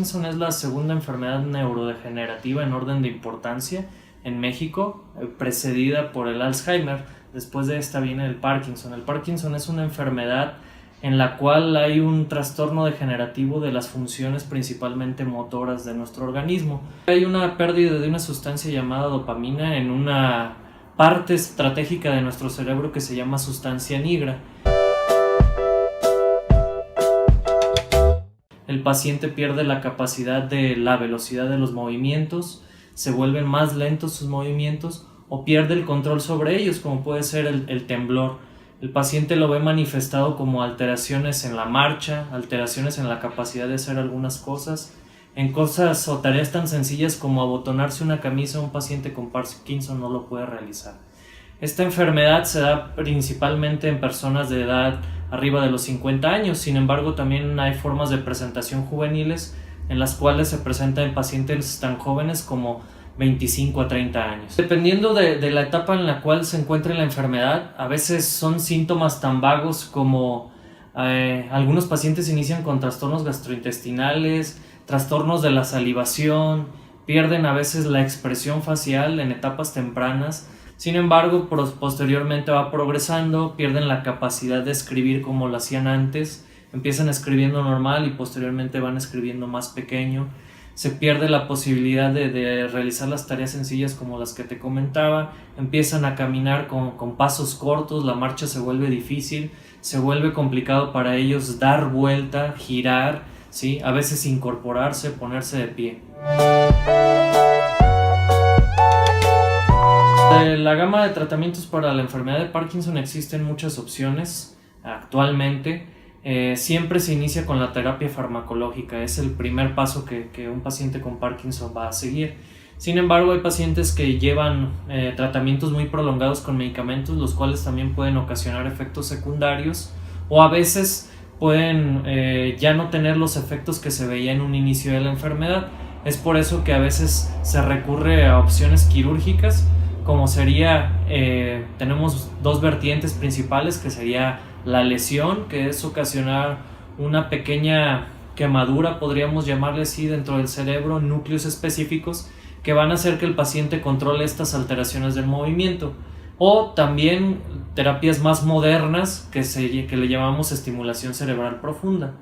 Parkinson es la segunda enfermedad neurodegenerativa en orden de importancia en México, precedida por el Alzheimer. Después de esta viene el Parkinson. El Parkinson es una enfermedad en la cual hay un trastorno degenerativo de las funciones principalmente motoras de nuestro organismo. Hay una pérdida de una sustancia llamada dopamina en una parte estratégica de nuestro cerebro que se llama sustancia nigra. El paciente pierde la capacidad de la velocidad de los movimientos, se vuelven más lentos sus movimientos o pierde el control sobre ellos, como puede ser el temblor. El paciente lo ve manifestado como alteraciones en la marcha, alteraciones en la capacidad de hacer algunas cosas, en cosas o tareas tan sencillas como abotonarse una camisa. Un paciente con Parkinson no lo puede realizar. Esta enfermedad se da principalmente en personas de edad arriba de los 50 años, sin embargo también hay formas de presentación juveniles en las cuales se presenta en pacientes tan jóvenes como 25 a 30 años. Dependiendo de la etapa en la cual se encuentre la enfermedad, a veces son síntomas tan vagos como algunos pacientes inician con trastornos gastrointestinales, trastornos de la salivación, pierden a veces la expresión facial en etapas tempranas. Sin embargo, posteriormente va progresando, pierden la capacidad de escribir como lo hacían antes, empiezan escribiendo normal y posteriormente van escribiendo más pequeño. Se pierde la posibilidad de realizar las tareas sencillas como las que te comentaba, empiezan a caminar con pasos cortos, la marcha se vuelve difícil, se vuelve complicado para ellos dar vuelta, girar, ¿sí? A veces incorporarse, ponerse de pie. De la gama de tratamientos para la enfermedad de Parkinson existen muchas opciones actualmente. Siempre se inicia con la terapia farmacológica, es el primer paso que un paciente con Parkinson va a seguir. Sin embargo, hay pacientes que llevan tratamientos muy prolongados con medicamentos, los cuales también pueden ocasionar efectos secundarios o a veces pueden ya no tener los efectos que se veía en un inicio de la enfermedad. Es por eso que a veces se recurre a opciones quirúrgicas, como sería, tenemos dos vertientes principales, que sería la lesión, que es ocasionar una pequeña quemadura, podríamos llamarle así, dentro del cerebro, núcleos específicos que van a hacer que el paciente controle estas alteraciones del movimiento, o también terapias más modernas que le llamamos estimulación cerebral profunda.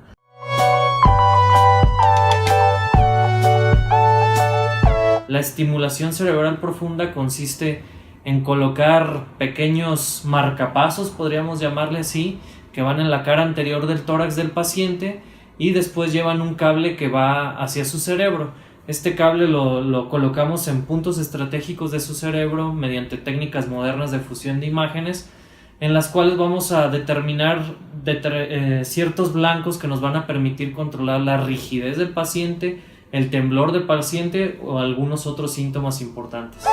La estimulación cerebral profunda consiste en colocar pequeños marcapasos, podríamos llamarle así, que van en la cara anterior del tórax del paciente y después llevan un cable que va hacia su cerebro. Este cable lo colocamos en puntos estratégicos de su cerebro mediante técnicas modernas de fusión de imágenes, en las cuales vamos a determinar ciertos blancos que nos van a permitir controlar la rigidez del paciente, el temblor del paciente o algunos otros síntomas importantes.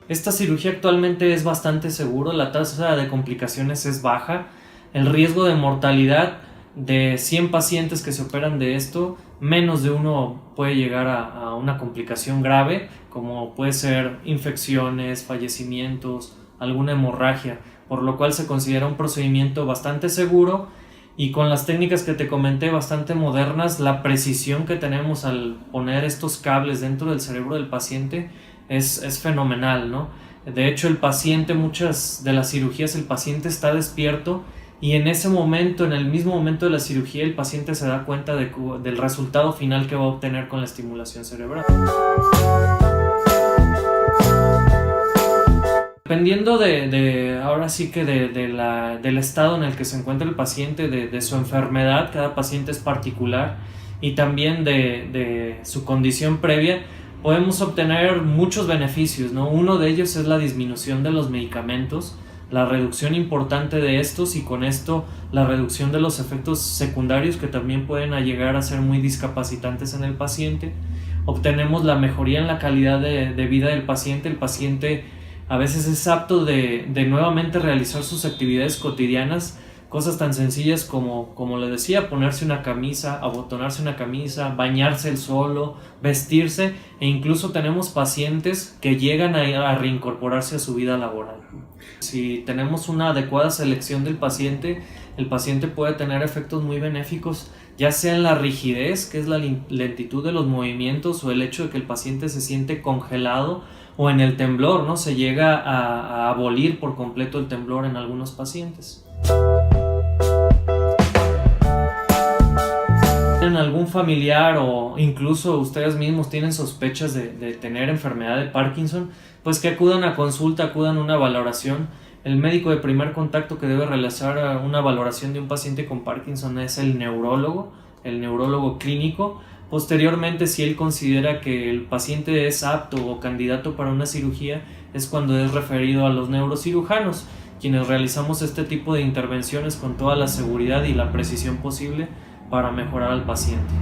Esta cirugía actualmente es bastante segura, la tasa de complicaciones es baja, el riesgo de mortalidad de 100 pacientes que se operan de esto, menos de uno puede llegar a una complicación grave, como puede ser infecciones, fallecimientos, alguna hemorragia, por lo cual se considera un procedimiento bastante seguro. Y con las técnicas que te comenté, bastante modernas, la precisión que tenemos al poner estos cables dentro del cerebro del paciente es fenomenal, ¿no? De hecho, el paciente, muchas de las cirugías, el paciente está despierto y en ese momento, en el mismo momento de la cirugía, el paciente se da cuenta del resultado final que va a obtener con la estimulación cerebral. Dependiendo ahora sí que del estado en el que se encuentra el paciente, de su enfermedad, cada paciente es particular, y también de su condición previa, podemos obtener muchos beneficios, ¿no? Uno de ellos es la disminución de los medicamentos, la reducción importante de estos y con esto la reducción de los efectos secundarios que también pueden llegar a ser muy discapacitantes en el paciente. Obtenemos la mejoría en la calidad de vida del paciente. El paciente a veces es apto de nuevamente realizar sus actividades cotidianas, cosas tan sencillas como le decía, ponerse una camisa, abotonarse una camisa, bañarse él solo, vestirse, e incluso tenemos pacientes que llegan a reincorporarse a su vida laboral. Si tenemos una adecuada selección del paciente, el paciente puede tener efectos muy benéficos, ya sea en la rigidez, que es la lentitud de los movimientos, o el hecho de que el paciente se siente congelado, o en el temblor, ¿no? Se llega a abolir por completo el temblor en algunos pacientes. ¿Tienen algún familiar o incluso ustedes mismos tienen sospechas de tener enfermedad de Parkinson? Pues que acudan a consulta, acudan a una valoración. El médico de primer contacto que debe realizar una valoración de un paciente con Parkinson es el neurólogo clínico. Posteriormente, si él considera que el paciente es apto o candidato para una cirugía, es cuando es referido a los neurocirujanos, quienes realizamos este tipo de intervenciones con toda la seguridad y la precisión posible para mejorar al paciente.